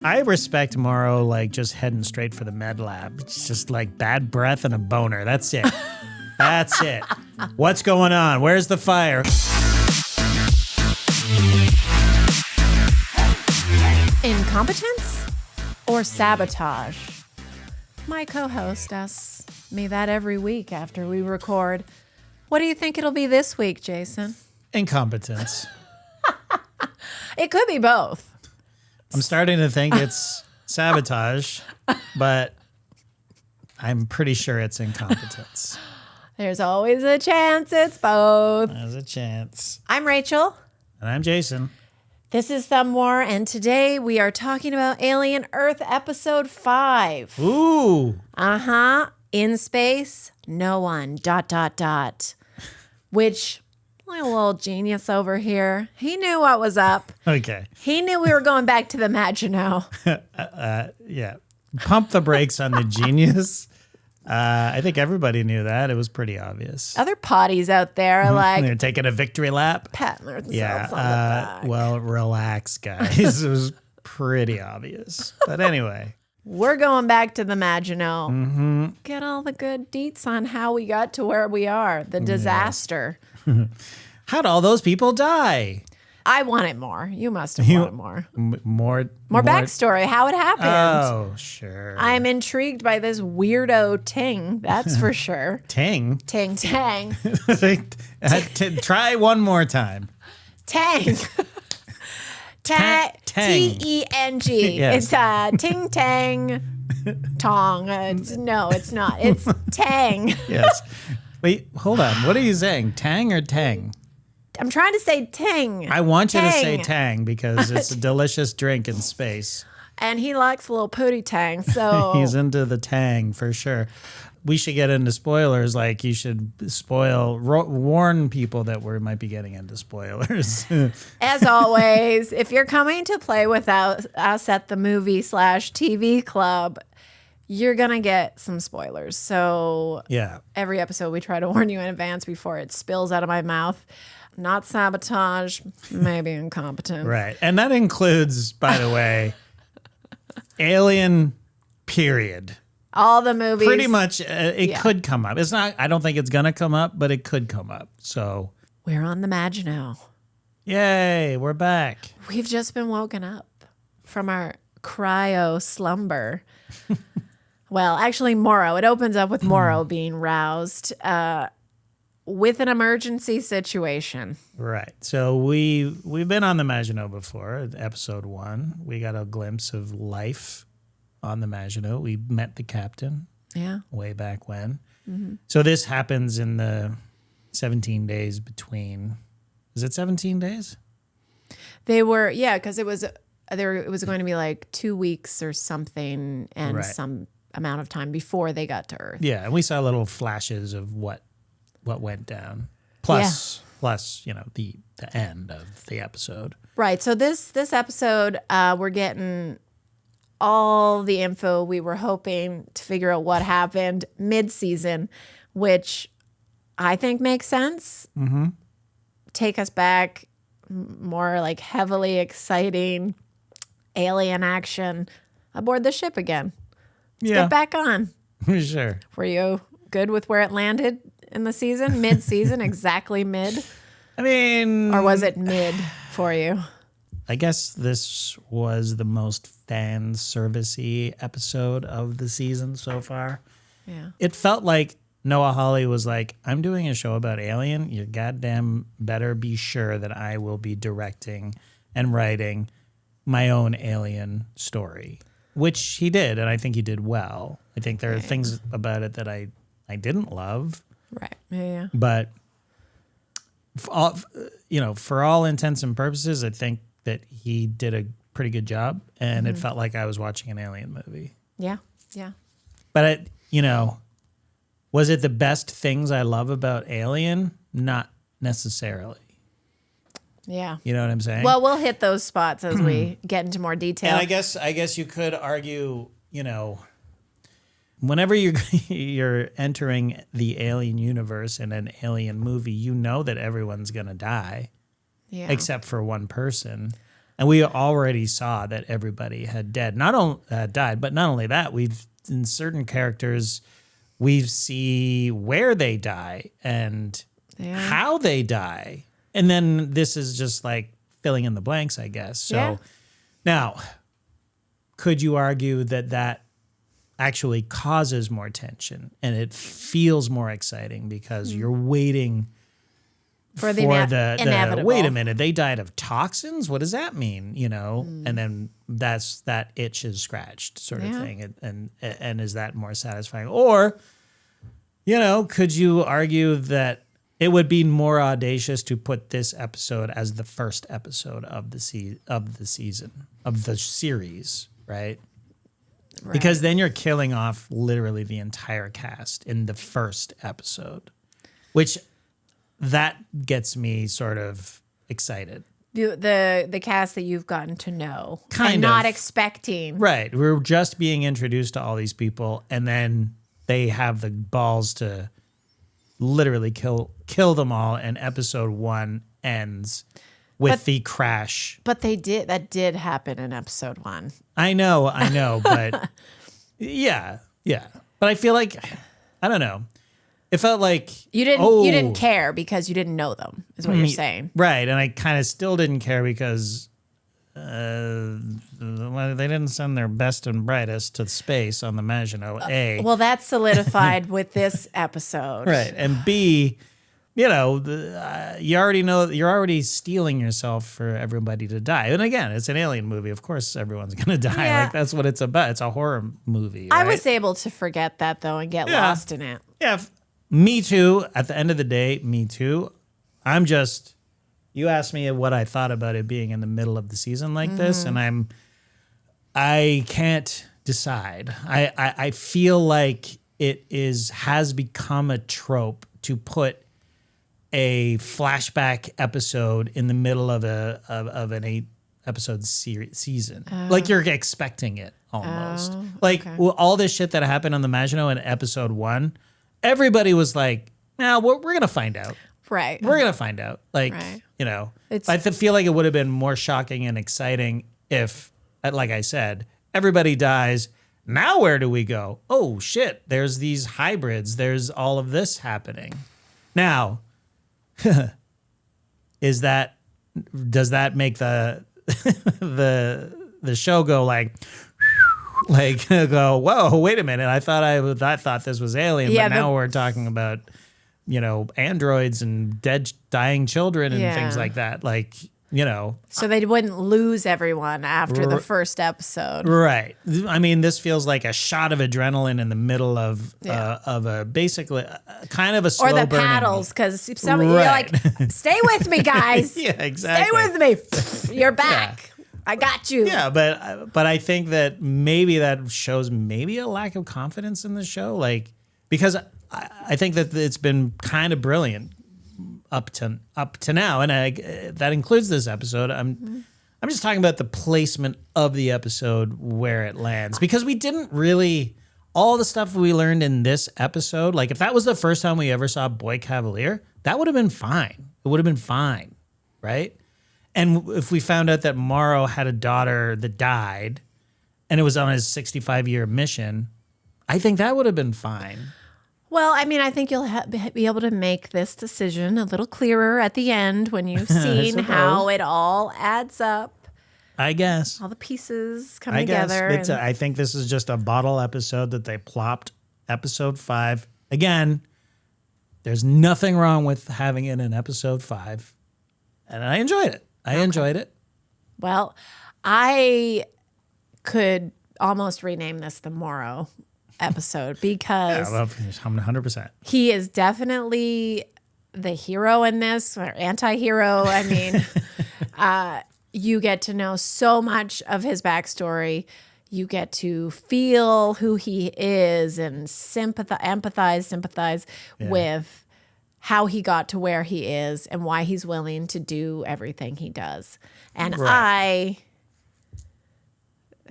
I respect Morrow like just heading straight for the med lab. It's just like bad breath and a boner. That's it. That's it. What's going on? Where's the fire? Incompetence or sabotage? My co-host asks me that every week after we record. What do you think it'll be this week, Jason? Incompetence. It could be both. I'm starting to think it's sabotage, but I'm pretty sure it's incompetence. There's always a chance it's both. There's a chance. I'm Rachel. And I'm Jason. This is Thumb War, and today we are talking about Alien Earth Episode 5. Ooh. In space, no one, ... Which, my little genius over here, he knew what was up. Okay. He knew we were going back to the Maginot. Yeah. Pump the brakes on the genius. I think everybody knew that. It was pretty obvious. Other potties out there are like... They're taking a victory lap. Patting themselves on the back. Well, relax, guys. It was pretty obvious. But anyway. We're going back to the Maginot. Mm-hmm. Get all the good deets on how we got to where we are. The disaster. How'd all those people die? I wanted more. You must have wanted more. More Backstory, how it happened. Oh, sure. I'm intrigued by this weirdo Ting, that's for sure. Ting? Ting Tang. Try one more time. Tang. Tang. T-E-N-G. Yes. It's Ting Tang Tong. No, it's not. It's Tang. Yes. Wait, hold on. What are you saying? Tang or Tang? I'm trying to say Ting. I want you to say Tang because it's a delicious drink in space. And he likes a little pootie Tang, so... He's into the Tang for sure. We should get into spoilers. Like, you should warn people that we might be getting into spoilers. As always, if you're coming to play with us at the movie/TV club, you're going to get some spoilers. So yeah, every episode we try to warn you in advance before it spills out of my mouth. Not sabotage, maybe incompetence. Right. And that includes, by the way, Alien, period. All the movies. Pretty much, it could come up. It's not. I don't think it's going to come up, but it could come up. So we're on the Maginot. Yay, we're back. We've just been woken up from our cryo slumber. Well, actually, Morrow. It opens up with Morrow being roused with an emergency situation. Right. So we've been on the Maginot before. Episode 1, we got a glimpse of life on the Maginot. We met the captain. Yeah. Way back when. Mm-hmm. So this happens in the 17 days between. Is it 17 days? They were, yeah, because it was going to be like 2 weeks or something, and some amount of time before they got to Earth. Yeah, and we saw little flashes of what went down. Plus, the end of the episode. Right. So this episode, we're getting all the info we were hoping to figure out what happened mid-season, which I think makes sense. Mm-hmm. Take us back, more like heavily exciting alien action aboard the ship again. Let's get back on. Sure. Were you good with where it landed in the season? Mid-season, exactly mid? I mean... Or was it mid for you? I guess this was the most fan servicey episode of the season so far. Yeah. It felt like Noah Hawley was like, I'm doing a show about Alien. You goddamn better be sure that I will be directing and writing my own Alien story, which he did, and I think he did well. I think there are things about it that I didn't love. Right. Yeah. But for all intents and purposes, I think that he did a pretty good job, and it felt like I was watching an Alien movie. Yeah. Yeah. But was it the best things I love about Alien? Not necessarily. Yeah. You know what I'm saying? Well, we'll hit those spots as we get into more detail. And I guess you could argue, whenever you're entering the Alien universe in an Alien movie, you know that everyone's going to die. Yeah. Except for one person. And we already saw that everybody had died, but not only that, we've in certain characters, we see where they die and how they die. And then this is just like filling in the blanks, I guess. So now, could you argue that actually causes more tension and it feels more exciting because you're waiting for the inevitable. Wait a minute, they died of toxins? What does that mean? And then that itch is scratched sort of thing. And is that more satisfying? Or, could you argue that it would be more audacious to put this episode as the first episode of the season, of the series, right? Because then you're killing off literally the entire cast in the first episode, which that gets me sort of excited. The cast that you've gotten to know. Kind and of. not expecting. Right. We're just being introduced to all these people, and then they have the balls to literally kill them all, and episode 1 ends with the crash. But that did happen in episode 1. I know, but yeah. But I feel like, I don't know. It felt like you didn't care because you didn't know them, is what you're saying. Right, and I kind of still didn't care because they didn't send their best and brightest to space on the Maginot, A. Well, that's solidified with this episode. Right, and B, you already know you're already steeling yourself for everybody to die. And again, it's an alien movie. Of course, everyone's going to die. Yeah. Like, that's what it's about. It's a horror movie. I right? was able to forget that, though, and get lost in it. Yeah, me too. At the end of the day, me too. You asked me what I thought about it being in the middle of the season like this, and I can't decide. I feel like it has become a trope to put a flashback episode in the middle of an 8-episode season. Like you're expecting it almost. All this shit that happened on the Maginot in episode 1, everybody was like, "Nah, we're gonna find out. Right, we're gonna find out." Like, I feel like it would have been more shocking and exciting if, like I said, everybody dies. Now where do we go? Oh shit! There's these hybrids. There's all of this happening. Now, does that make the show go like go, whoa, wait a minute, I thought this was Alien, but now we're talking about androids and dying children and things like that, so they wouldn't lose everyone after the first episode, right? I mean, this feels like a shot of adrenaline in the middle of a basically kind of a slow or the burning. paddles, because you're like, stay with me, guys. Yeah, exactly. Stay with me. You're back. I got you. Yeah, but I think that maybe that shows maybe a lack of confidence in the show, because I think that it's been kind of brilliant up to now, and that includes this episode. I'm just talking about the placement of the episode, where it lands, because we didn't really all the stuff we learned in this episode. Like, if that was the first time we ever saw Boy Cavalier, that would have been fine. It would have been fine, right? And if we found out that Morrow had a daughter that died and it was on his 65-year mission, I think that would have been fine. Well, I mean, I think you'll be able to make this decision a little clearer at the end when you've seen how it all adds up. I guess. All the pieces come together. I think this is just a bottle episode that they plopped episode 5. Again, there's nothing wrong with having it in episode 5. And I enjoyed it. I enjoyed it. Well, I could almost rename this the Morrow episode, because 100%. He is definitely the hero in this, or anti-hero. I mean, you get to know so much of his backstory. You get to feel who he is and empathize with how he got to where he is and why he's willing to do everything he does. And I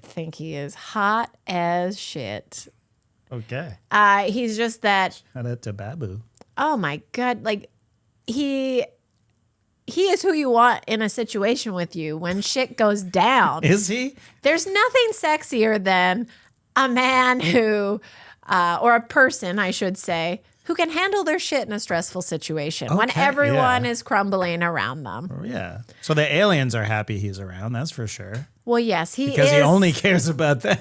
think he is hot as shit. Okay. He's just that. Shout out to Babu. Oh my God. Like, he he is who you want in a situation with you when shit goes down. Is he? There's nothing sexier than a man who, or a person, I should say, who can handle their shit in a stressful situation when everyone is crumbling around them. Yeah. So the aliens are happy he's around, that's for sure. Well, yes, because he only cares about them.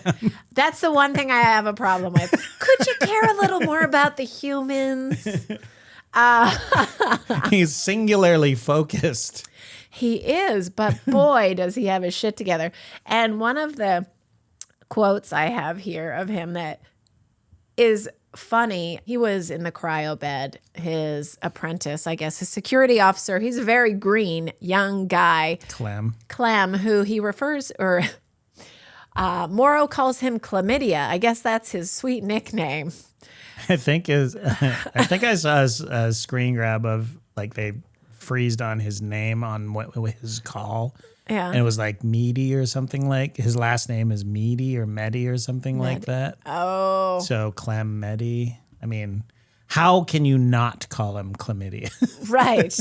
That's the one thing I have a problem with. Could you care a little more about the humans? He's singularly focused. He is, but boy, does he have his shit together. And one of the quotes I have here of him that is funny, he was in the cryo bed. His apprentice, I guess, his security officer, he's a very green young guy. Clem, who he refers, or Morrow calls him Chlamydia. I guess that's his sweet nickname. I think I saw a screen grab of like they freezed on his name on his call. Yeah. And it was like Meaty or something, like his last name is Meaty or Medi or something like that. Oh. So Clem Medi. I mean, how can you not call him Chlamydia? Right.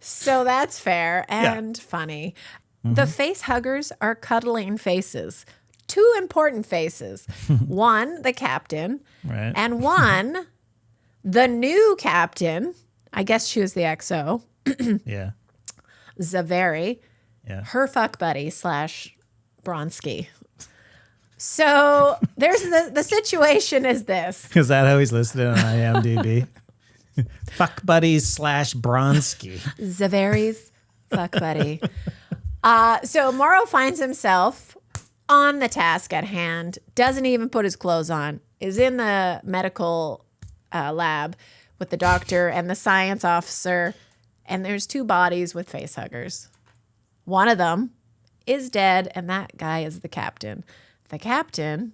So that's fair and funny. Mm-hmm. The Facehuggers are cuddling faces. Two important faces. One, the captain. Right. And one, the new captain. I guess she was the XO. Yeah. Zaveri. Yeah. Her fuck buddy / Bronski. So there's the situation is this. Is that how he's listed on IMDb? Fuck buddies / Bronski. Zaveri's fuck buddy. So Morrow finds himself on the task at hand, doesn't even put his clothes on, is in the medical lab with the doctor and the science officer, and there's two bodies with facehuggers. One of them is dead, and that guy is the captain. The captain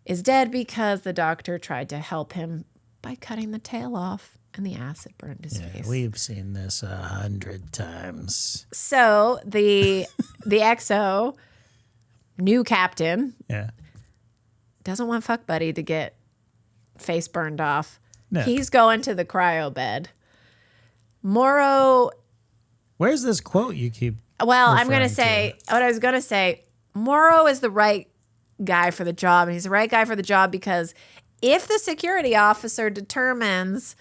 is dead because the doctor tried to help him by cutting the tail off, and the acid burned his face. We've seen this 100 times. So the XO, new captain, doesn't want fuck buddy to get face burned off. No. He's going to the cryo bed. Morrow. Where's this quote you keep? Well, I'm going to say what I was going to say. Morrow is the right guy for the job, and he's the right guy for the job because if the security officer determines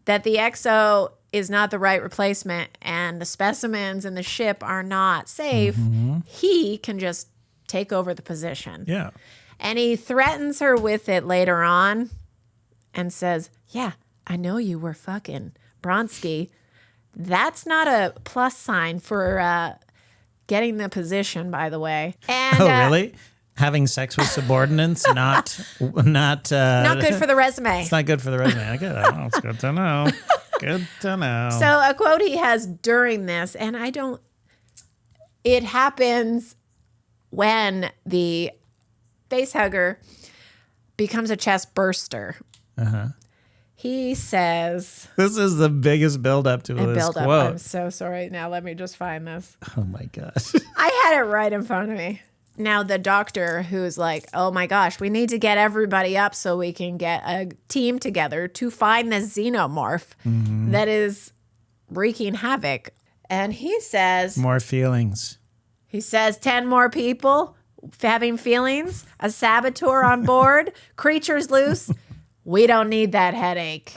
that the XO is not the right replacement and the specimens in the ship are not safe, he can just take over the position. Yeah. And he threatens her with it later on and says, yeah, I know you were fucking Bronski. That's not a plus sign for getting the position, by the way. And, really? Having sex with subordinates, not good for the resume. It's not good for the resume. I get it. Oh, it's good to know. Good to know. So a quote he has during this, and it happens when the facehugger becomes a chestburster. Uh-huh. He says... This is the biggest buildup to this quote. I'm so sorry. Now let me just find this. Oh, my gosh. I had it right in front of me. Now the doctor who's like, oh, my gosh, we need to get everybody up so we can get a team together to find this xenomorph that is wreaking havoc. And he says... More feelings. He says 10 more people having feelings, a saboteur on board, creatures loose. We don't need that headache.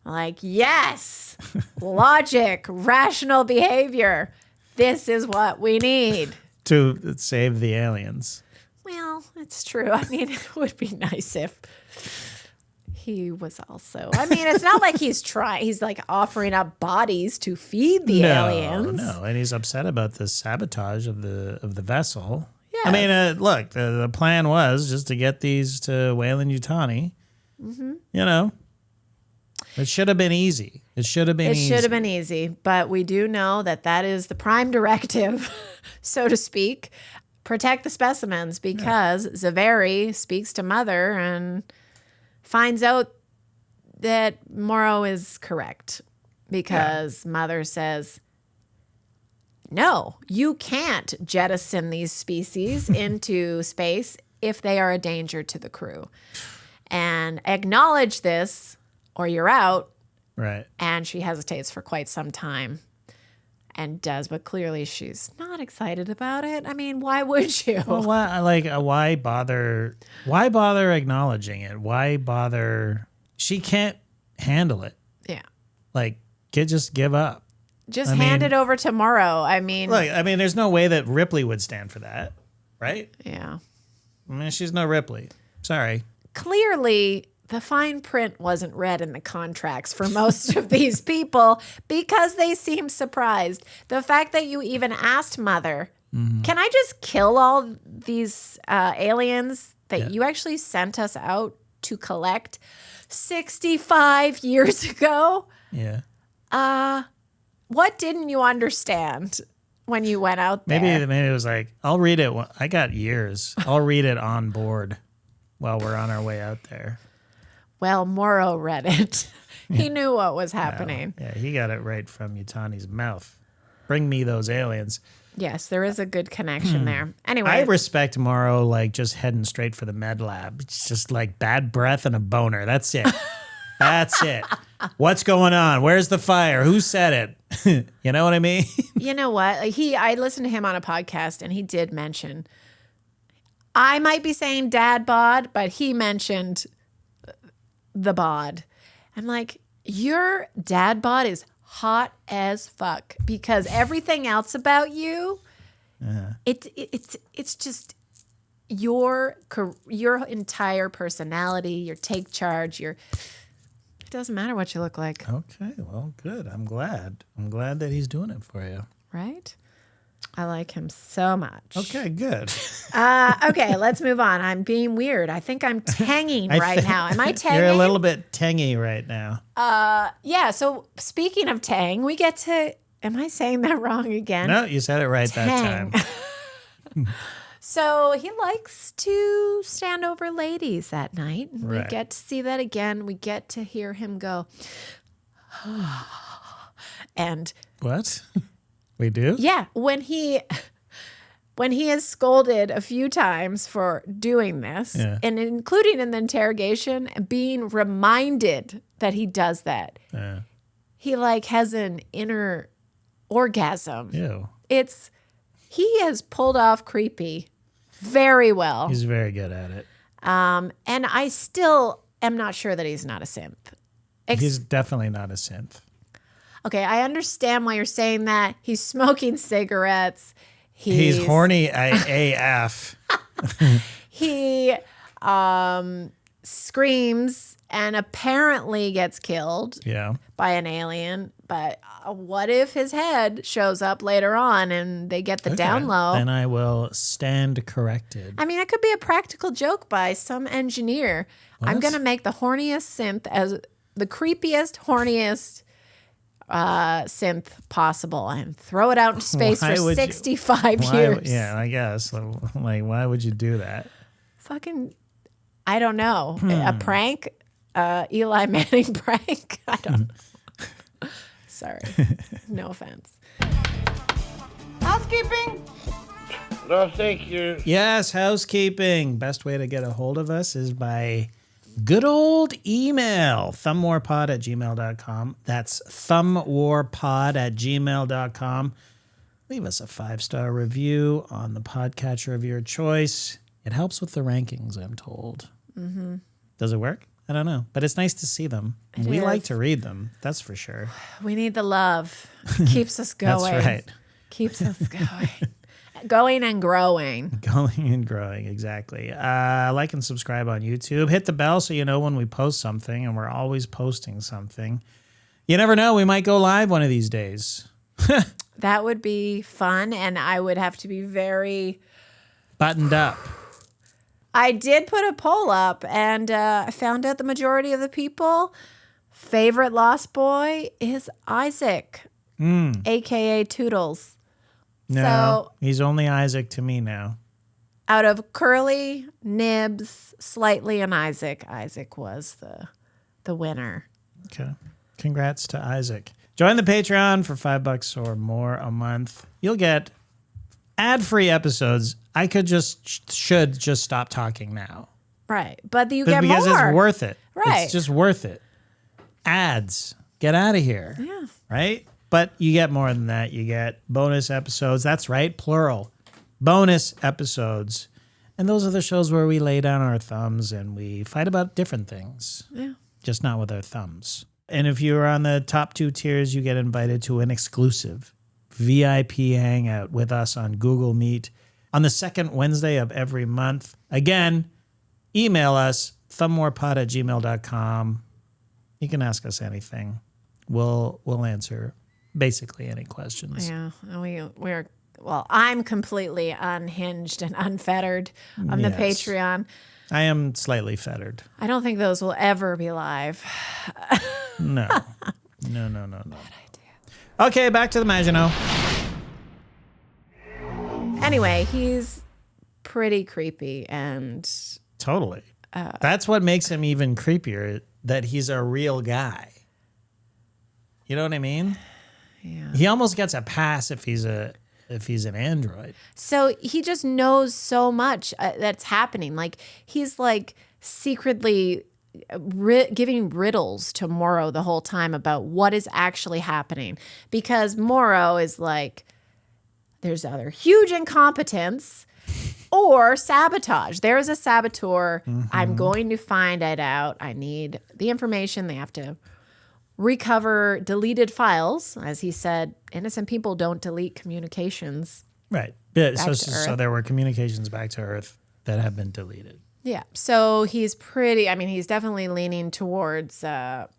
Like, yes, logic, rational behavior. This is what we need. To save the aliens. Well, it's true. I mean, it would be nice if he was also. I mean, it's not like he's like offering up bodies to feed the aliens. No, and he's upset about the sabotage of the vessel. Yeah. I mean, look, the plan was just to get these to Weyland-Yutani. Mm-hmm. You know, it should have been easy. It should have been easy. But we do know that is the prime directive, so to speak. Protect the specimens because Zaveri speaks to Mother and finds out that Morrow is correct because Mother says, no, you can't jettison these species into space if they are a danger to the crew. And acknowledge this or you're out. Right. And she hesitates for quite some time. and does, but clearly she's not excited about it. I mean, why would you? Well, why bother? Why bother acknowledging it? Why bother? She can't handle it. Yeah. Like, just give up. Just hand it over to Morrow. I mean, look, there's no way that Ripley would stand for that, right? Yeah. I mean, she's no Ripley. Sorry. Clearly, the fine print wasn't read in the contracts for most of these people because they seemed surprised. The fact that you even asked Mother, can I just kill all these aliens that you actually sent us out to collect 65 years ago? Yeah. What didn't you understand when you went out there? Maybe it was like, I'll read it. I got years. I'll read it on board while we're on our way out there. Well, Morrow read it. He knew what was happening. Yeah, he got it right from Yutani's mouth. Bring me those aliens. Yes, there is a good connection there. Anyway. I respect Morrow, like, just heading straight for the med lab. It's just like bad breath and a boner. That's it. That's it. What's going on? Where's the fire? Who said it? You know what I mean? You know what? I listened to him on a podcast, and he did mention, I might be saying dad bod, but he mentioned the bod. I'm like, your dad bod is hot as fuck because everything else about you, it's just your entire personality, your take charge, it doesn't matter what you look like. Okay, well, good. I'm glad. I'm glad that he's doing it for you. Right? I like him so much. Okay, good. Okay, let's move on. I'm being weird. I think I'm tanging right now. Am I tanging? You're a little bit tangy right now. Yeah, so speaking of tang, we get to, am I saying that wrong again? No, you said it right that time. So he likes to stand over ladies at night. Right. We get to see that again. We get to hear him go, and what? We do? yeah, when he is scolded a few times for doing this, and including in the interrogation, being reminded that he does that, he like has an inner orgasm. Ew. He has pulled off creepy very well. He's very good at it. And I still am not sure that he's not a simp. He's definitely not a synth. Okay, I understand why you're saying that. He's smoking cigarettes. He's horny AF. He screams and apparently gets killed by an alien. But what if his head shows up later on and they get the down low? Then I will stand corrected. I mean, it could be a practical joke by some engineer. I'm going to make the horniest synth as the creepiest, horniest synth possible and throw it out into space for 65 years. Yeah, I guess. Like, why would you do that? Fucking, I don't know. A prank? Eli Manning prank? I don't know. Sorry. No offense. Housekeeping? No, thank you. Yes, housekeeping. Best way to get a hold of us is by good old email, thumbwarpod@gmail.com. That's thumbwarpod@gmail.com. Leave us a 5-star review on the podcatcher of your choice. It helps with the rankings, I'm told. Mm-hmm. Does it work? I don't know. But it's nice to see them. We like to read them. That's for sure. We need the love. It keeps us going. That's right. Keeps us going. Going and growing. Going and growing, exactly. Like and subscribe on YouTube. Hit the bell so you know when we post something, and we're always posting something. You never know. We might go live one of these days. That would be fun, and I would have to be very buttoned up. I did put a poll up, and I found out the majority of the people favorite Lost Boy is Isaac, a.k.a. Toodles. No, so, he's only Isaac to me now. Out of Curly, Nibs, Slightly, and Isaac, Isaac was the winner. Okay. Congrats to Isaac. Join the Patreon for $5 or more a month. You'll get ad-free episodes. I should just stop talking now. Right. But you get because more. Because it's worth it. Right. It's just worth it. Ads. Get out of here. Yeah. Right? But you get more than that. You get bonus episodes. That's right, plural. Bonus episodes. And those are the shows where we lay down our thumbs and we fight about different things. Yeah. Just not with our thumbs. And if you're on the top 2 tiers, you get invited to an exclusive VIP hangout with us on Google Meet on the second Wednesday of every month. Again, email us, thumbwarpod@gmail.com. You can ask us anything. We'll answer basically any questions. Yeah, and we're well, I'm completely unhinged and unfettered on the Yes. Patreon. I am slightly fettered. I don't think those will ever be live. No. No. Bad idea. Okay, back to the Maginot. Anyway, he's pretty creepy and Totally. That's what makes him even creepier, that he's a real guy. You know what I mean? yeah. He almost gets a pass if he's an android. So he just knows so much that's happening. Like he's like secretly giving riddles to Morrow the whole time about what is actually happening, because Morrow is like, there's either huge incompetence or sabotage. There is a saboteur. I'm going to find it out. I need the information. They have to recover deleted files. As he said, innocent people don't delete communications. Right. Yeah, Back to so Earth. there were communications back to Earth that have been deleted. Yeah. So he's he's definitely leaning towards that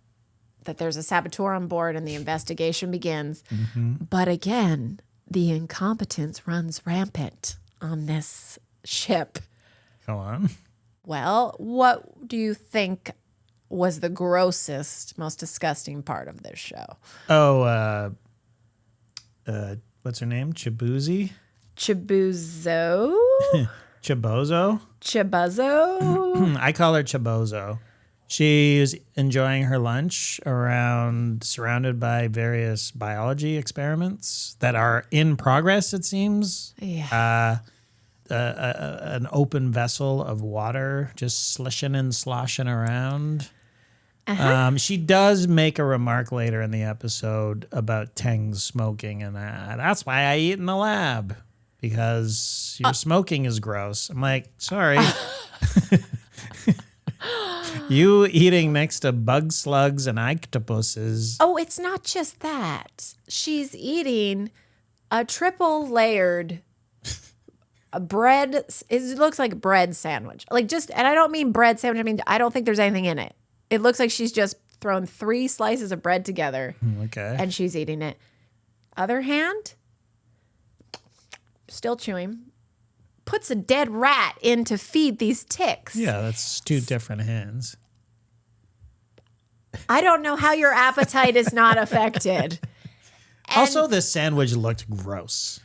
there's a saboteur on board and the investigation begins. But again, the incompetence runs rampant on this ship. Go on. Well, what do you think was the grossest, most disgusting part of this show? Oh, what's her name? Chibuzi? Chibuzo? Chibozo? Chibuzo? I call her Chibozo. She's enjoying her lunch surrounded by various biology experiments that are in progress, it seems. Yeah. An open vessel of water just slishing and sloshing around. She does make a remark later in the episode about Teng's smoking, and that's why I eat in the lab, because your smoking is gross. I'm like, sorry. You eating next to bug slugs and octopuses. Oh, it's not just that. She's eating a triple layered bread. It looks like a bread sandwich. And I don't mean bread sandwich. I mean, I don't think there's anything in it. It looks like she's just thrown 3 slices of bread together Okay. and she's eating it. Other hand, still chewing, puts a dead rat in to feed these ticks. Yeah, that's 2 different hands. I don't know how your appetite is not affected. Also, this sandwich looked gross.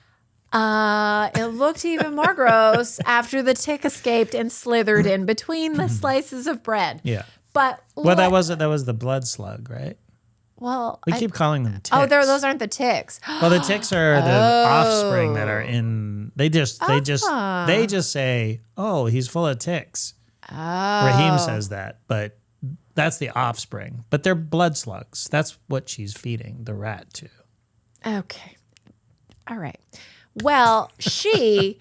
It looked even more gross after the tick escaped and slithered in between the slices of bread. Yeah. But Well, that was the blood slug, right? We keep calling them ticks. Oh, those aren't the ticks. Well, the ticks are the offspring that are in. They just say, "Oh, he's full of ticks." Raheem says that, but that's the offspring. But they're blood slugs. That's what she's feeding the rat to. Okay. All right. Well, she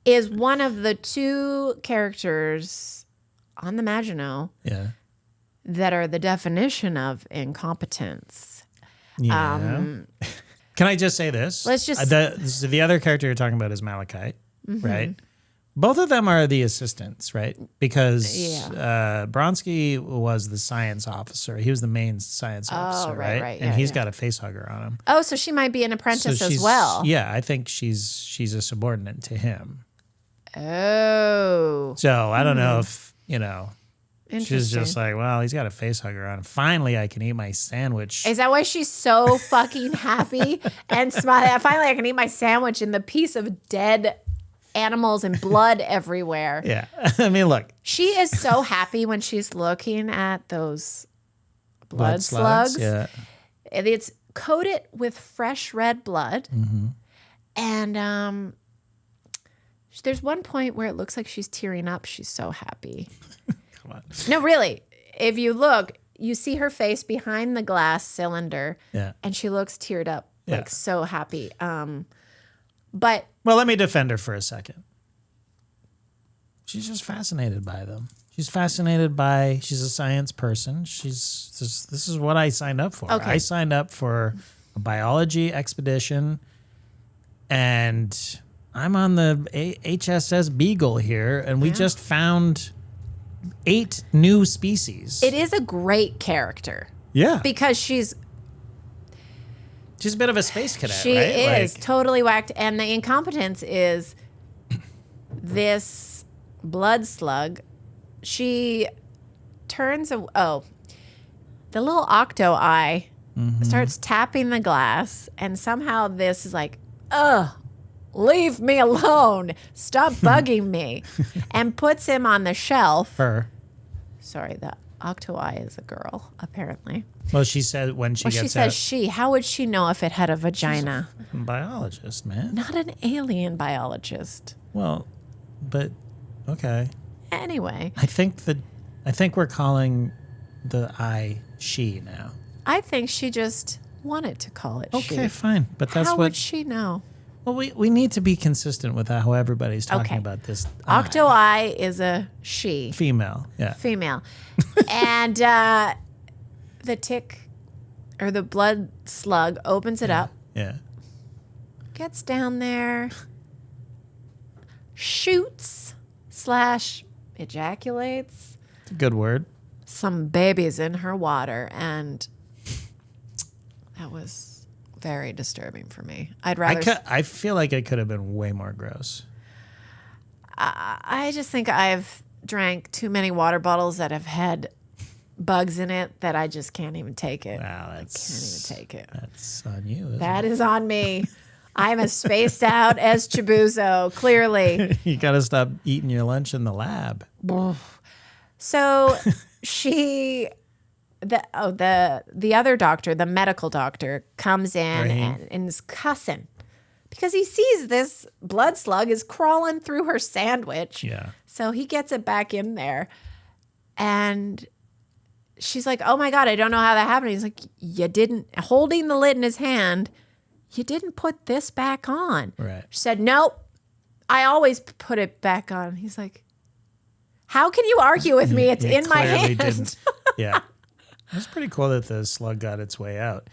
is one of the 2 characters on the Maginot Yeah. that are the definition of incompetence. Yeah. Can I just say this? Let's just- the other character you're talking about is Malachite, right? Both of them are the assistants, right? Because Bronsky was the science officer. He was the main science officer, right. And Yeah, he's yeah. got a facehugger on him. Oh, so she might be an apprentice So as she's- well. Yeah, I think she's a subordinate to him. Oh. So I don't know if, she's Interesting. just like, well, he's got a facehugger on. Finally, I can eat my sandwich. Is that why she's so fucking happy and smiling? Finally, I can eat my sandwich in the piece of dead animals and blood everywhere. Yeah. I mean, look. She is so happy when she's looking at those blood slugs. Yeah. And it's coated with fresh red blood. And there's one point where it looks like she's tearing up. She's so happy. Come on. No, really. If you look, you see her face behind the glass cylinder, and she looks teared up, like so happy. But well, let me defend her for a second. She's just fascinated by them. She's a science person. This is what I signed up for. Okay. I signed up for a biology expedition, and I'm on the HSS Beagle here, and we just found 8 new species. it is a great character. Yeah. Because she's She's a bit of a space cadet, She right? is totally whacked. And the incompetence is this blood slug. She turns, the little octo eye starts tapping the glass. And somehow this is like, leave me alone. Stop bugging me. And puts him on the shelf. Sorry, the octo eye is a girl, apparently. Well, she said when she gets she says she. How would she know if it had a vagina? She's a biologist, man. Not an alien biologist. Well, but okay. Anyway, I think we're calling the eye she now. I think she just wanted to call it she. Okay, fine. But that's How what would she know? Well, we need to be consistent with how everybody's talking about this. Octo eye is a she. Female, yeah. Female. And the tick or the blood slug opens it up. Yeah. Gets down there. Shoots / ejaculates. It's a good word. Some babies in her water, and that was very disturbing for me. I'd rather. I feel like it could have been way more gross. I just think I've drank too many water bottles that have had bugs in it that I just can't even take it. Wow, I can't even take it. That's on you. That is on me. I'm as spaced out as Chibuzo, clearly. You got to stop eating your lunch in the lab. So the other doctor, the medical doctor, comes in and is cussing because he sees this blood slug is crawling through her sandwich. Yeah. So he gets it back in there, and she's like, "Oh my God, I don't know how that happened." He's like, "You didn't," holding the lid in his hand, "you didn't put this back on." Right. She said, "Nope, I always put it back on." He's like, "How can you argue with me? It's in my hand." Didn't. Yeah. It's pretty cool that the slug got its way out.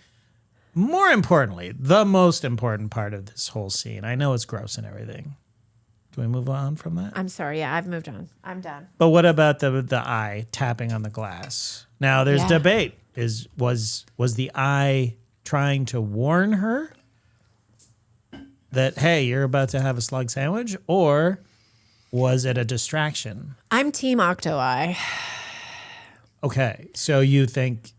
More importantly, the most important part of this whole scene, I know it's gross and everything. Can we move on from that? I'm sorry. Yeah, I've moved on. I'm done. But what about the eye tapping on the glass? Now there's debate. Was the eye trying to warn her that, hey, you're about to have a slug sandwich? Or was it a distraction? I'm Team Octo Eye. Okay, so you think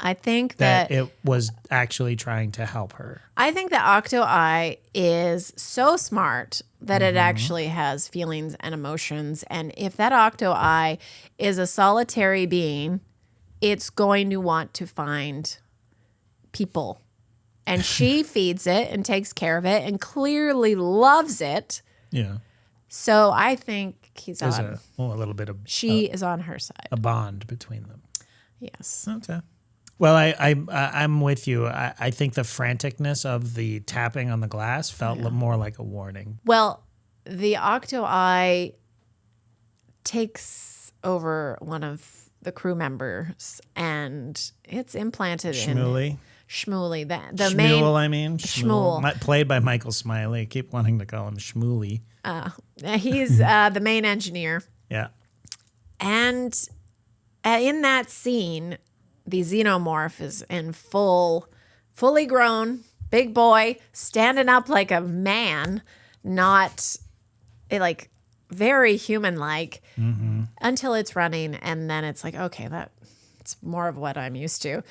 I think that it was actually trying to help her. I think that Octo Eye is so smart that it actually has feelings and emotions. And if that Octo Eye is a solitary being, it's going to want to find people. And she feeds it and takes care of it and clearly loves it. Yeah. So I think he's There's on. a little bit of She is on her side. a bond between them. Yes. Okay. Well, I'm with you. I think the franticness of the tapping on the glass felt more like a warning. Well, the Octo Eye takes over one of the crew members, and it's implanted Shmooly. in Shmooly. The Shmuel, main I mean. Shmuel. Played by Michael Smiley. I keep wanting to call him Shmooly. He's the main engineer, Yeah. and in that scene, the xenomorph is in fully grown, big boy, standing up like a man, not like very human-like, until it's running, and then it's like, okay, it's more of what I'm used to.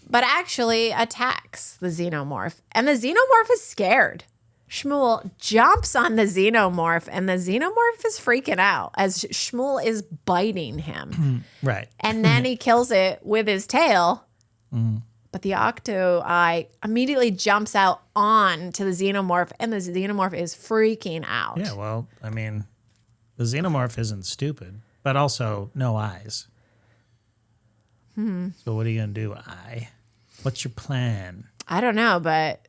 But actually attacks the xenomorph, and the xenomorph is scared. Shmuel jumps on the xenomorph, and the xenomorph is freaking out as Shmuel is biting him. Right. And then he kills it with his tail. But the Octo Eye immediately jumps out on to the xenomorph, and the xenomorph is freaking out. Yeah, well, I mean, the xenomorph isn't stupid, but also no eyes. So what are you going to do, What's your plan? I don't know, but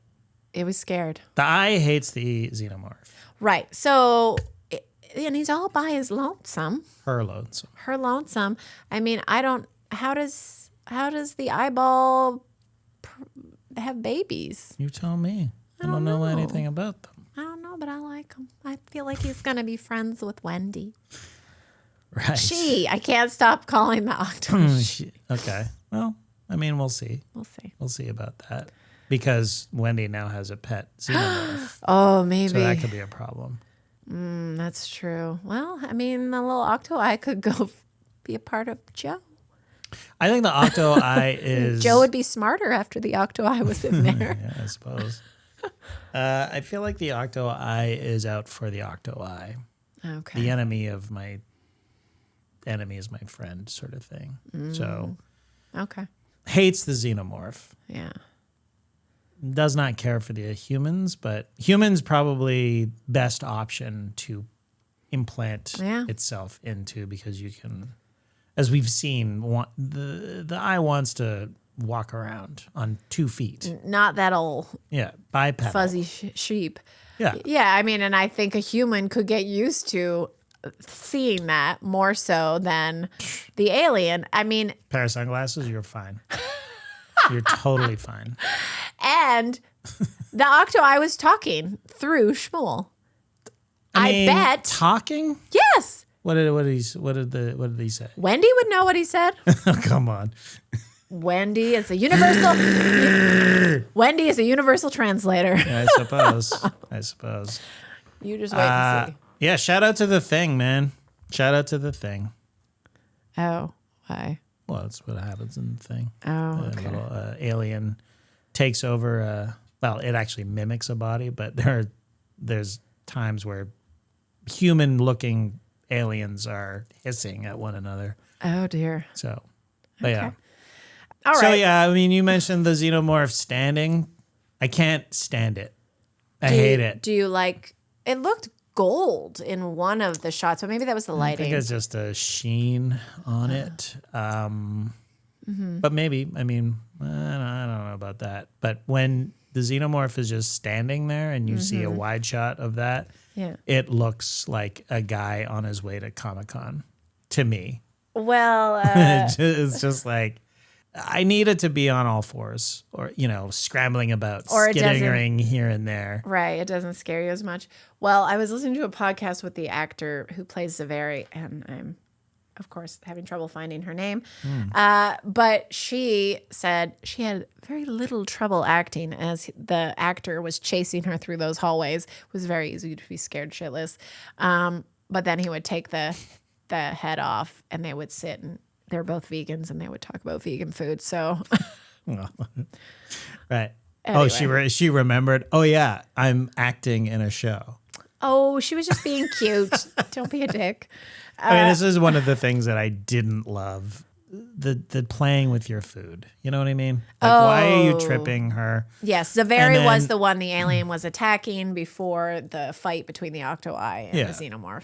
it was scared. The Eye hates the xenomorph. Right. So, and he's all by his lonesome. Her lonesome. Her lonesome. I mean, how does the eyeball have babies? You tell me. I don't know anything about them. I don't know, but I like him. I feel like he's going to be friends with Wendy. Right. I can't stop calling the octopus. Okay. Well, I mean, we'll see. We'll see. We'll see about that. Because Wendy now has a pet xenomorph. Oh, maybe. So that could be a problem. That's true. Well, I mean, the little octo-eye could go be a part of Joe. I think the octo-eye is... Joe would be smarter after the octo-eye was in there. Yeah, I suppose. I feel like the octo-eye is out for the octo-eye. Okay. The enemy of my enemy is my friend sort of thing. So Okay. hates the xenomorph. Yeah. Does not care for the humans, but humans probably best option to implant itself into, because you can, as we've seen, the eye wants to walk around on 2 feet. Not that old Bipedal. fuzzy sheep. Yeah. Yeah, I mean, and I think a human could get used to seeing that more so than the alien. I mean, Pair of sunglasses, you're fine. You're totally fine. and the octo-eye was talking through Shmuel. I mean, bet. Talking? Yes. What did he say? Wendy would know what he said. Oh, come on. Wendy is a universal. Wendy is a universal translator. I suppose. You just wait and see. Yeah, shout out to The Thing, man. Shout out to The Thing. Oh, why? Well, that's what happens in The Thing. Oh, okay. A little alien takes over. Well, it actually mimics a body, but there's times where human-looking aliens are hissing at one another. Oh dear. So, but yeah. All right. So yeah, I mean, you mentioned the xenomorph standing. I can't stand it. I hate it. Do you like? It looked gold in one of the shots, but maybe that was the I lighting. think it's just a sheen on it. But maybe, I mean, I don't know about that. But when the xenomorph is just standing there and you see a wide shot of that, it looks like a guy on his way to Comic-Con to me. Well, It's just like, I need it to be on all fours or, scrambling about, or skittering here and there. Right. It doesn't scare you as much. Well, I was listening to a podcast with the actor who plays Zaveri, and I'm, of course, having trouble finding her name. But she said she had very little trouble acting as the actor was chasing her through those hallways. It was very easy to be scared shitless. But then he would take the head off and they would sit, and they're both vegans and they would talk about vegan food. So, Right. Anyway. Oh, she remembered. Oh yeah, I'm acting in a show. oh, she was just being cute. Don't be a dick. I mean, this is one of the things that I didn't love. The playing with your food. You know what I mean? Like, why are you tripping her? Yes, Zaveri was the one the alien was attacking before the fight between the octo-eye and the xenomorph.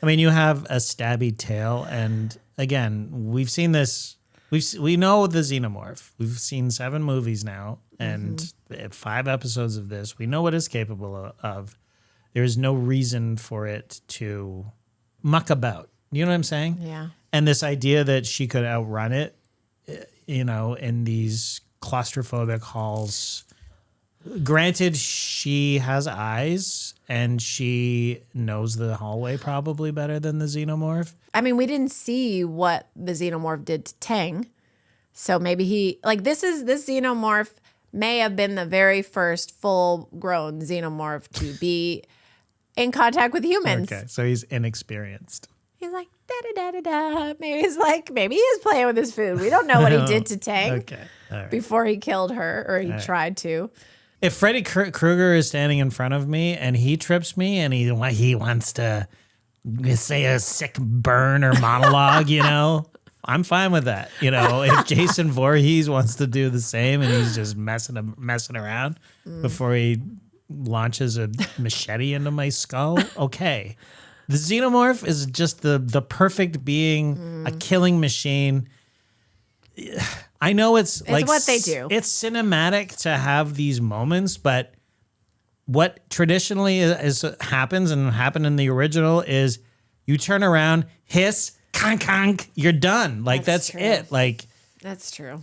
I mean, you have a stabby tail, and again, we've seen this. We know the xenomorph. We've seen 7 movies now, and 5 episodes of this. We know what it's capable of. There is no reason for it to muck about. You know what I'm saying? Yeah. And this idea that she could outrun it, in these claustrophobic halls. Granted, she has eyes and she knows the hallway probably better than the xenomorph. I mean, we didn't see what the xenomorph did to Tang. So maybe this xenomorph may have been the very first full-grown xenomorph to be in contact with humans. Okay, so he's inexperienced. He's like, da-da-da-da-da. Maybe he is playing with his food. We don't know what he did to Tang Okay, all right. before he killed her, or he tried to. If Freddy Krueger is standing in front of me and he trips me and he wants to say a sick burn or monologue, I'm fine with that. If Jason Voorhees wants to do the same and he's just messing around before he launches a machete into my skull, okay. The xenomorph is just the perfect being, a killing machine. I know it's like what they do. It's cinematic to have these moments, but what traditionally happens and happened in the original is you turn around, hiss, conk, conk, you're done. Like that's true. it. Like That's true.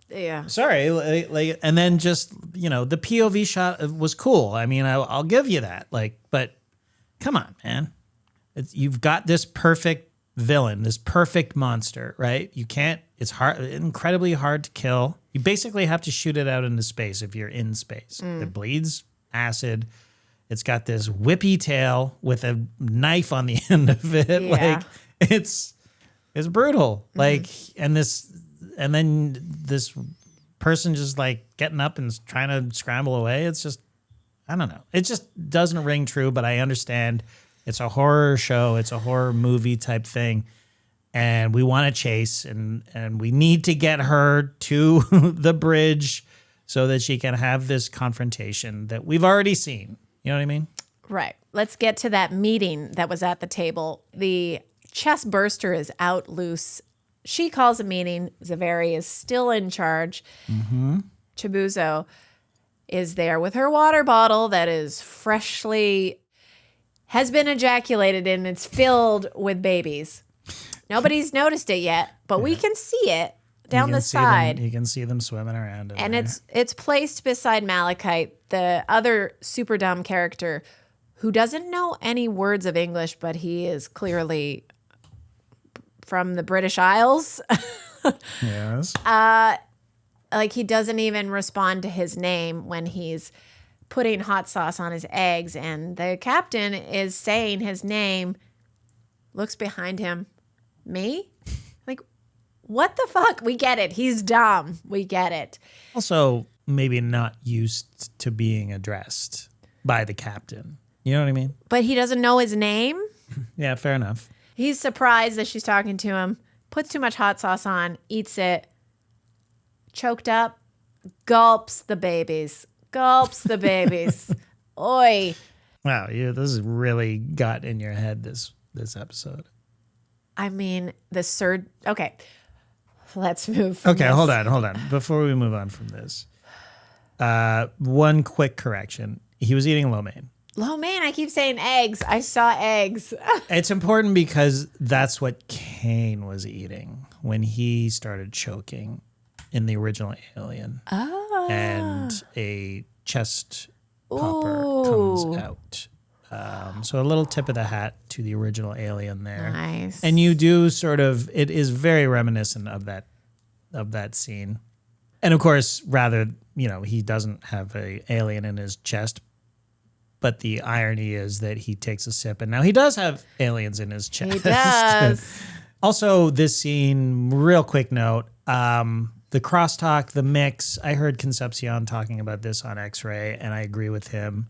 Yeah. sorry, like, and then just the POV shot was cool. I mean, I'll give you that. Like, but come on, man, you've got this perfect villain, this perfect monster, right? You can't. It's incredibly hard to kill. You basically have to shoot it out into space if you're in space. It bleeds acid. It's got this whippy tail with a knife on the end of it. Yeah. Like it's brutal. Like and then this person just like getting up and trying to scramble away. It's just I don't know. It just doesn't ring true, but I understand it's a horror show, it's a horror movie type thing. And we want to chase and we need to get her to the bridge so that she can have this confrontation that we've already seen. You know what I mean? Right. Let's get to that meeting that was at the table. The chestburster is out loose. She calls a meeting. Zaveri is still in charge. Chibuzo is there with her water bottle that is has been ejaculated and it's filled with babies. Nobody's noticed it yet, but we can see it down the side. You can see them swimming around. And it's placed beside Malachite, the other super dumb character who doesn't know any words of English, but he is clearly from the British Isles. Yes. Like he doesn't even respond to his name when he's putting hot sauce on his eggs. And the captain is saying his name, looks behind him. Me? Like, what the fuck? We get it. He's dumb. We get it. Also, maybe not used to being addressed by the captain. You know what I mean? But he doesn't know his name. Yeah, fair enough. He's surprised that she's talking to him, puts too much hot sauce on, eats it, choked up, gulps the babies. Gulps the babies. Oi. Wow, this has really got in your head this episode. I mean, okay. Let's move. Okay, hold on. Before we move on from this, one quick correction. He was eating lo mein. Lo mein, I keep saying eggs. I saw eggs. It's important because that's what Kane was eating when he started choking in the original Alien. Oh. And a chest popper comes out. So a little tip of the hat to the original Alien there. Nice. And you do it is very reminiscent of that scene. And of course, he doesn't have a alien in his chest, but the irony is that he takes a sip and now he does have aliens in his chest. He does. Also, this scene, real quick note, the crosstalk, the mix, I heard Concepcion talking about this on X-Ray, and I agree with him.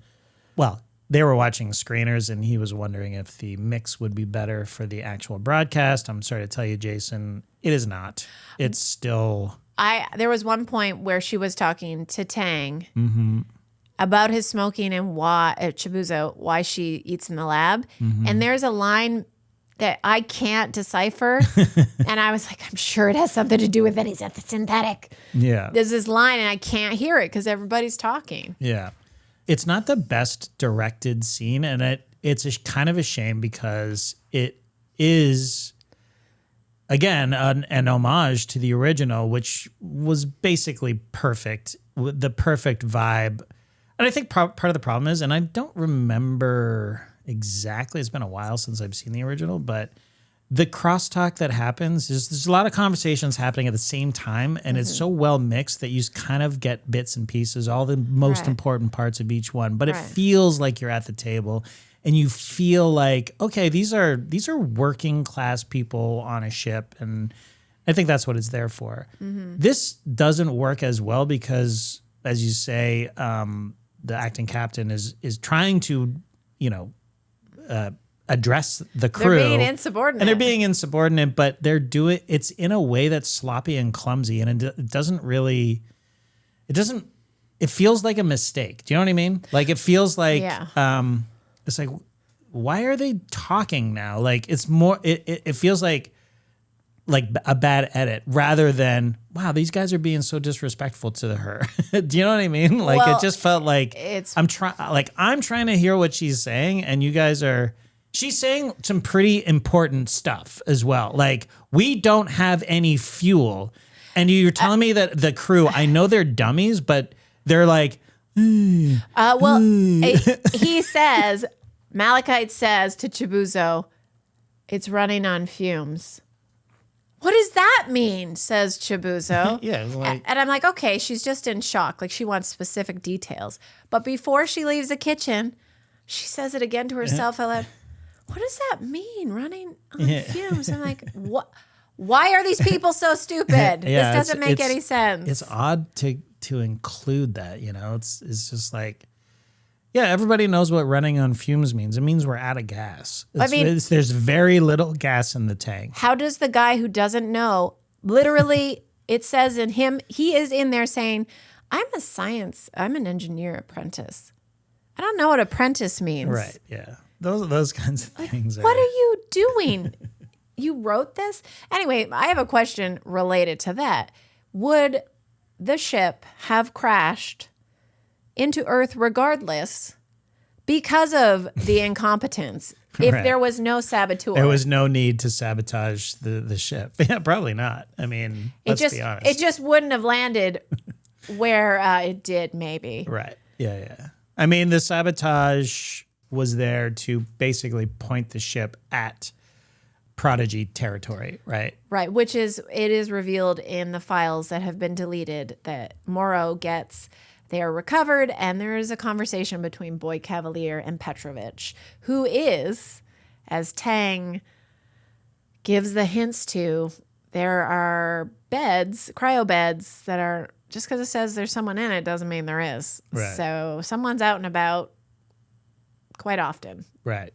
Well, they were watching screeners, and he was wondering if the mix would be better for the actual broadcast. I'm sorry to tell you, Jason, it is not. It's still... There was one point where she was talking to Tang about his smoking and Chibuzo, why she eats in the lab. And there's a line that I can't decipher. And I was like, I'm sure it has something to do with that he's at the synthetic. Yeah. There's this line, and I can't hear it because everybody's talking. Yeah. It's not the best directed scene, and it's kind of a shame because it is, again, an homage to the original, which was basically perfect, the perfect vibe. And I think part of the problem is, and I don't remember exactly, it's been a while since I've seen the original, but the crosstalk that happens is there's a lot of conversations happening at the same time, and it's so well mixed that you kind of get bits and pieces, all the most important parts of each one. But it feels like you're at the table, and you feel like, okay, these are working class people on a ship, and I think that's what it's there for. This doesn't work as well because, as you say, the acting captain is trying to, address the crew. They're being insubordinate. And they're being insubordinate, but it's in a way that's sloppy and clumsy, and it feels like a mistake. Do you know what I mean? Like, it feels like, it's like, why are they talking now? Like, it's more, it feels like like a bad edit rather than, wow, these guys are being so disrespectful to her. Do you know what I mean? Like Well, it just felt like I'm trying to hear what she's saying, and you guys are. She's saying some pretty important stuff as well. Like, we don't have any fuel, and you're telling me that the crew, I know they're dummies, but they're like, he says, Malachite says to Chibuzo, it's running on fumes. What does that mean? Says Chibuzo. Yeah, like, and I'm like, okay, she's just in shock. Like, she wants specific details. But before she leaves the kitchen, she says it again to herself out loud. What does that mean, running on fumes? I'm like, what? Why are these people so stupid? This doesn't make any sense. It's odd to include that, you know? It's just like, yeah, everybody knows what running on fumes means. It means we're out of gas. There's very little gas in the tank. How does the guy who doesn't know, literally, it says in him, he is in there saying, I'm an engineer apprentice. I don't know what apprentice means. Right, yeah. Those kinds of things. What are you doing? You wrote this? Anyway, I have a question related to that. Would the ship have crashed into Earth regardless because of the incompetence if there was no saboteur? There was no need to sabotage the ship. Yeah, probably not. I mean, let's be honest. It just wouldn't have landed where it did, maybe. Right. Yeah. I mean, the sabotage was there to basically point the ship at Prodigy territory, right? Right, it is revealed in the files that have been deleted that Morrow gets. They are recovered, and there is a conversation between Boy Cavalier and Petrovich, who is, as Tang gives the hints to, there are beds, cryo beds, that are, just because it says there's someone in it doesn't mean there is. Right. So someone's out and about quite often. Right.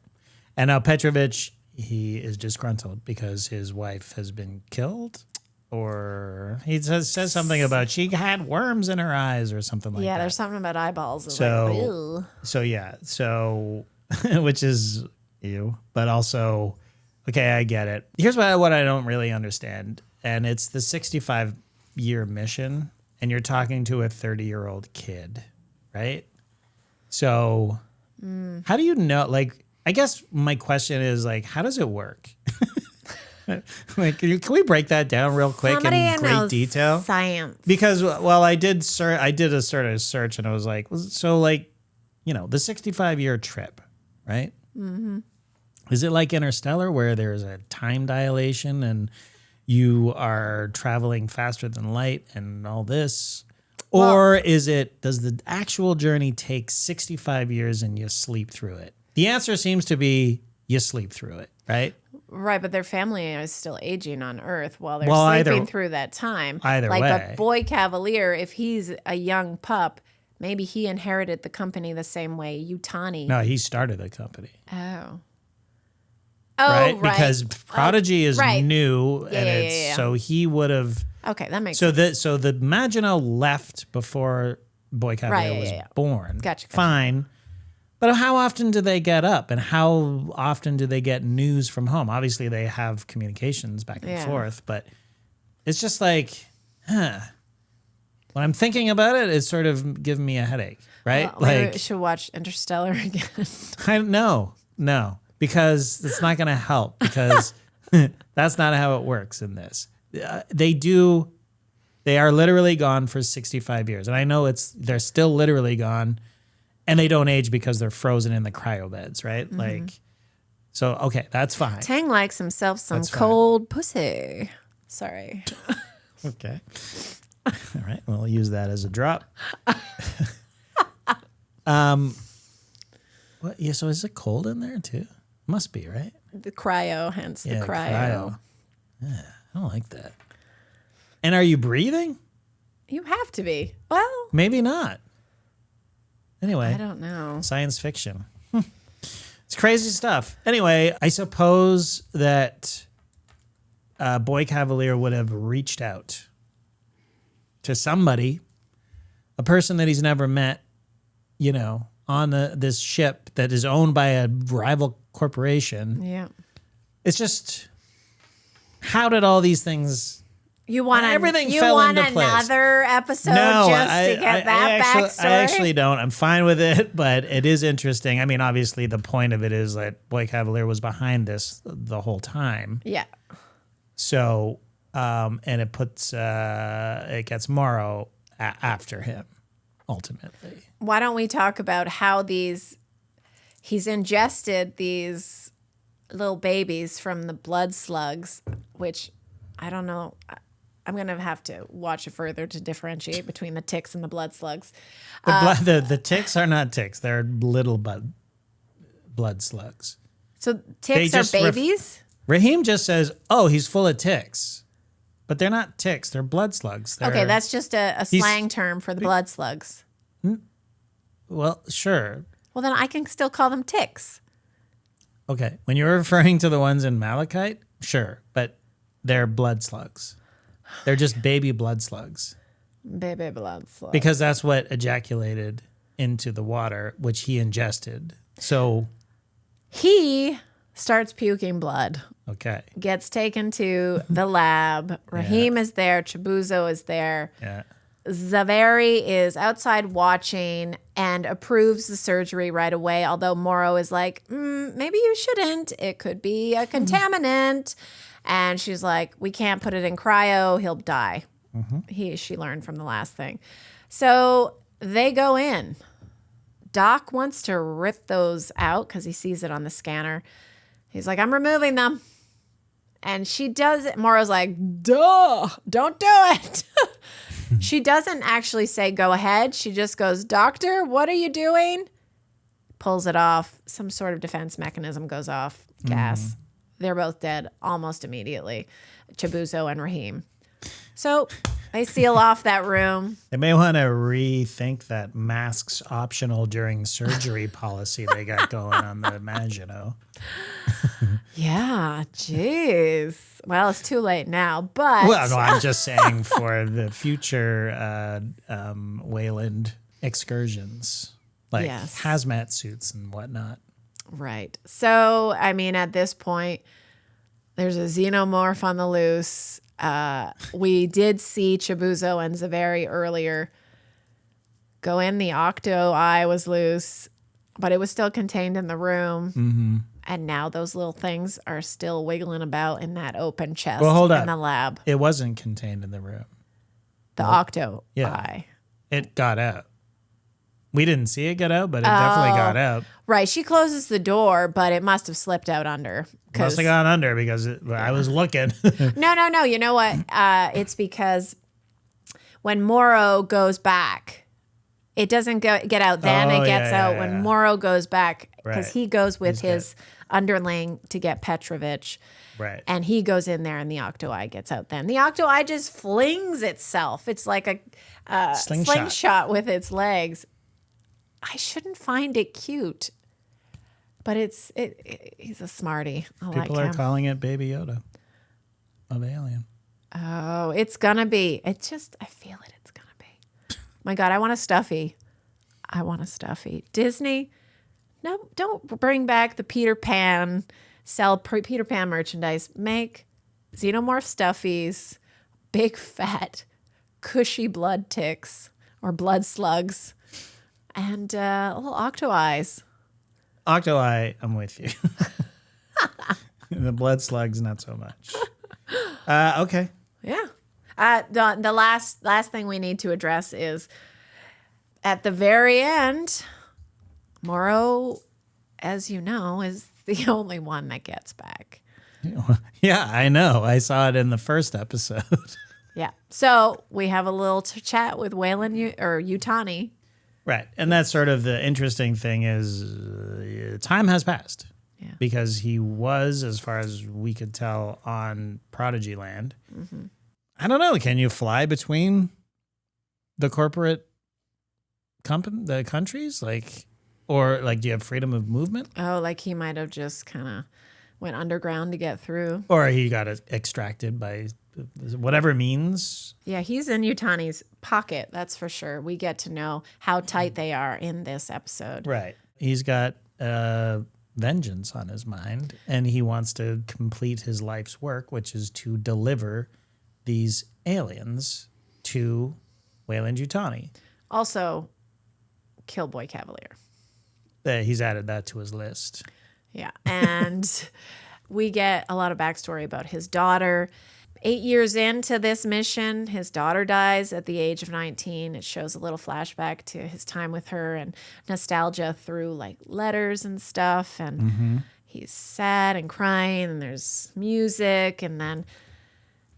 And now Petrovich, he is disgruntled because his wife has been killed, or he says something about she had worms in her eyes or something like that. Yeah, there's something about eyeballs. So which is ew, but also, okay, I get it. Here's what I don't really understand, and it's the 65-year mission, and you're talking to a 30-year-old kid, right? So how do you know, like, I guess my question is, like, how does it work? Like, can we break that down real quick in great detail? Science. Because, well, I did a sort of search, and I was like, so, like, you know, the 65-year trip, right? Mm-hmm. Is it like Interstellar, where there's a time dilation and you are traveling faster than light and all this? Or does the actual journey take 65 years and you sleep through it? The answer seems to be you sleep through it, right? Right, but their family is still aging on Earth while they're sleeping through that time. Either way. But Boy Cavalier, if he's a young pup, maybe he inherited the company the same way Yutani. No, he started the company. Oh, right? Because Prodigy is new, Yeah. so he would have. Okay, that makes sense. So the Maginot left before Boy Cavalier was born. Gotcha. Fine. But how often do they get up, and how often do they get news from home? Obviously, they have communications back and forth, but it's just like, when I'm thinking about it, it's sort of giving me a headache, right? Well, maybe we should watch Interstellar again. No, because it's not going to help, because that's not how it works in this. They are literally gone for 65 years. And I know they're still literally gone, and they don't age because they're frozen in the cryo beds, right? Mm-hmm. Like, so, okay, that's fine. Tang likes himself some cold pussy. Sorry. Okay. All right. We'll use that as a drop. What? Yeah. So is it cold in there too? Must be, right? The cryo, hence the cryo. Yeah, I don't like that. And are you breathing? You have to be. Well, maybe not. Anyway, I don't know. Science fiction. It's crazy stuff. Anyway, I suppose that Boy Cavalier would have reached out to somebody, a person that he's never met, you know, on this ship that is owned by a rival corporation. Yeah. It's just, how did all these things... You want Everything you fell want into place. another episode No, just to get that backstory? I actually don't. I'm fine with it, but it is interesting. I mean, obviously, the point of it is that Boy Cavalier was behind this the whole time. Yeah. So, and it puts, it gets Morrow after him, ultimately. Why don't we talk about how he's ingested these little babies from the blood slugs, which I don't know. I'm going to have to watch it further to differentiate between the ticks and the blood slugs. The ticks are not ticks. They're little blood slugs. So ticks are babies? Raheem just says, oh, he's full of ticks. But they're not ticks. They're blood slugs. Okay, that's just a slang term for the blood slugs. Well, sure. Well, then I can still call them ticks. Okay. When you're referring to the ones in Malachite, sure. But they're blood slugs. They're just baby blood slugs. Baby blood slugs. Because that's what ejaculated into the water, which he ingested. So he starts puking blood. Okay. Gets taken to the lab. Raheem is there. Chibouzo is there. Yeah. Zaveri is outside watching and approves the surgery right away, although Morrow is like, maybe you shouldn't. It could be a contaminant. And she's like, we can't put it in cryo. He'll die. She learned from the last thing. So they go in. Doc wants to rip those out because he sees it on the scanner. He's like, I'm removing them. And she does it. Morrow's like, duh, don't do it. She doesn't actually say, go ahead. She just goes, doctor, what are you doing? Pulls it off. Some sort of defense mechanism goes off. Gas. They're both dead almost immediately. Chibouzo and Raheem. So they seal off that room. They may want to rethink that masks optional during surgery policy they got going on the Maginot. Yeah, jeez. Well, it's too late now, but... Well, no, I'm just saying for the future Wayland excursions, like hazmat suits and whatnot. Right. So, I mean, at this point, there's a xenomorph on the loose. We did see Chibouzo and Zaveri earlier go in. The octo eye was loose, but it was still contained in the room. And now those little things are still wiggling about in that open chest in the lab. It wasn't contained in the room. The octo eye. It got out. We didn't see it get out, but it definitely got out. Right. She closes the door, but it must have slipped out under. Must have gone under because I was looking. No. You know what? It's because when Morrow goes back, it doesn't get out then. It gets out when Morrow goes back because he goes with his underling to get Petrovich. Right. And he goes in there and the octo eye gets out then. The octo eye just flings itself. It's like a slingshot with its legs. I shouldn't find it cute, but he's a smarty. People are calling it Baby Yoda of Alien. Oh, it's gonna be. I feel it. It's gonna be. My God, I want a stuffy. Disney, no, don't bring back the Peter Pan. Sell Peter Pan merchandise. Make xenomorph stuffies, big fat, cushy blood ticks or blood slugs. And little octo eyes. Octo eye, I'm with you. The blood slugs, not so much. Okay. Yeah. The last thing we need to address is at the very end, Morrow, as you know, is the only one that gets back. Yeah, I know. I saw it in the first episode. Yeah. So we have a little chat with Wayland or Yutani. Right. And that's sort of the interesting thing is time has passed. Yeah. Because he was, as far as we could tell, on Prodigy Land. I don't know. Can you fly between the corporate the countries? Or do you have freedom of movement? Oh, like he might have just kind of went underground to get through. Or he got extracted by whatever means. Yeah, he's in Yutani's pocket, that's for sure. We get to know how tight they are in this episode. Right. He's got vengeance on his mind, and he wants to complete his life's work, which is to deliver these aliens to Weyland-Yutani. Also, kill Boy Cavalier. He's added that to his list. Yeah. And we get a lot of backstory about his daughter. 8 years into this mission, his daughter dies at the age of 19. It shows a little flashback to his time with her and nostalgia through like letters and stuff. And he's sad and crying, and there's music. And then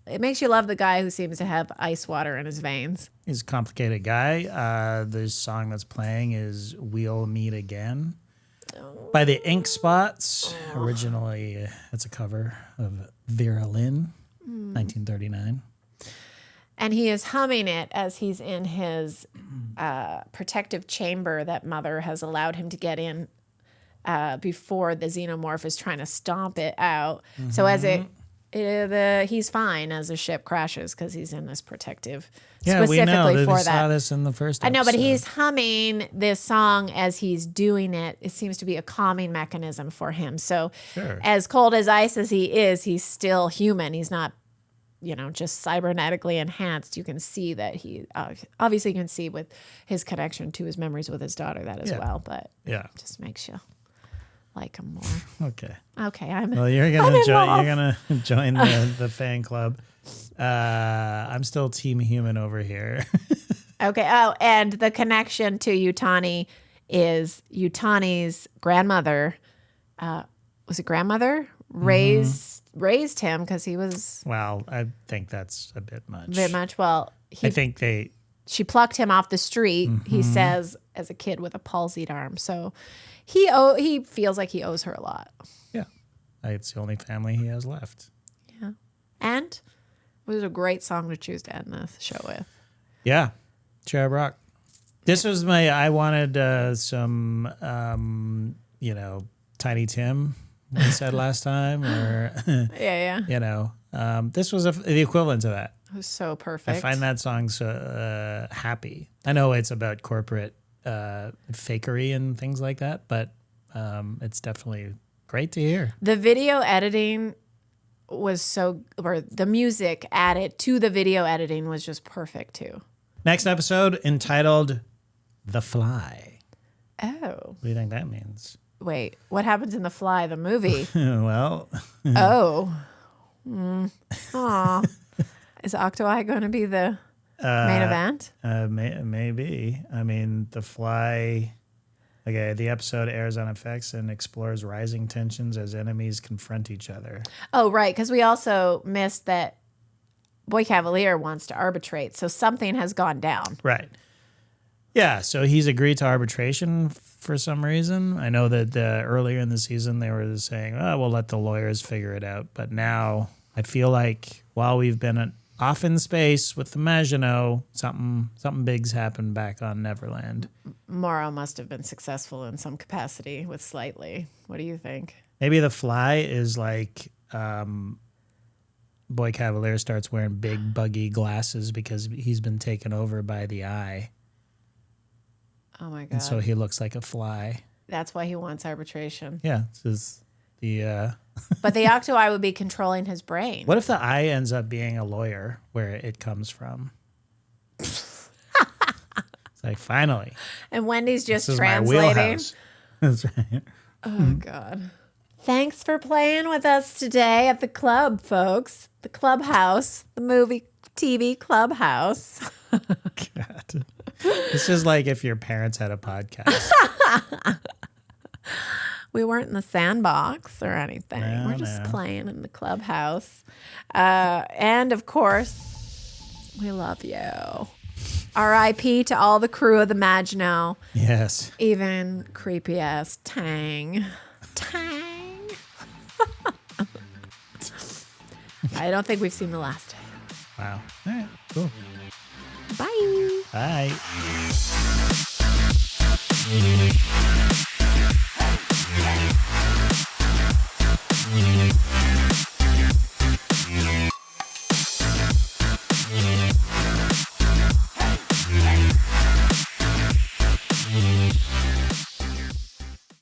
it makes you love the guy who seems to have ice water in his veins. He's a complicated guy. The song that's playing is We'll Meet Again by the Ink Spots. Originally, it's a cover of Vera Lynn. 1939. And he is humming it as he's in his protective chamber that Mother has allowed him to get in before the xenomorph is trying to stomp it out. So as he's fine as the ship crashes because he's in this protective. Yeah, we know that for we saw this in the first episode. I know, but he's humming this song as he's doing it. It seems to be a calming mechanism for him. So as cold as ice as he is, he's still human. He's not, just cybernetically enhanced. You can see that he, obviously you can see with his connection to his memories with his daughter that as well, but just makes you like him more. Okay. Okay, you're gonna join the fan club. I'm still Team Human over here. Okay. Oh, and the connection to Yutani is Yutani's grandmother. Was it grandmother raised him because he was? Well, I think that's a bit much. Well, I think she plucked him off the street. He says as a kid with a palsied arm. So he feels like he owes her a lot. Yeah, it's the only family he has left. Yeah, and it was a great song to choose to end the show with. Yeah, Cherub Rock. This was I wanted some, Tiny Tim, we said last time, or this was the equivalent to that. It was so perfect. I find that song so happy. I know it's about corporate fakery and things like that, but it's definitely great to hear. The video editing was or the music added to the video editing was just perfect too. Next episode entitled The Fly. Oh. What do you think that means? Wait, what happens in The Fly, the movie? Well. Oh. Aw. Is Octoeye going to be the main event? Maybe. I mean, The Fly. Okay, the episode airs on FX and explores rising tensions as enemies confront each other. Oh, right, because we also missed that Boy Cavalier wants to arbitrate, so something has gone down. Right. Yeah, so he's agreed to arbitration for some reason. I know that earlier in the season they were saying, we'll let the lawyers figure it out. But now I feel like while we've been off in space with the Maginot, something big's happened back on Neverland. Morrow must have been successful in some capacity with Slightly. What do you think? Maybe the Fly is like Boy Cavalier starts wearing big buggy glasses because he's been taken over by the Eye. Oh my God. And so he looks like a fly. That's why he wants arbitration. Yeah. This is the But the Octoeye would be controlling his brain. What if the Eye ends up being a lawyer where it comes from? It's like, finally. And Wendy's just this is translating. my wheelhouse. That's right. Oh, God. Thanks for playing with us today at the club, folks. The clubhouse, the movie TV clubhouse. God. This is like if your parents had a podcast. We weren't in the sandbox or anything. No, We're just playing in the clubhouse. And of course, we love you. R.I.P. to all the crew of the Maginot. Yes. Even creepy ass Tang. Tang. I don't think we've seen the last time. Wow. All right. Cool. Bye. Bye.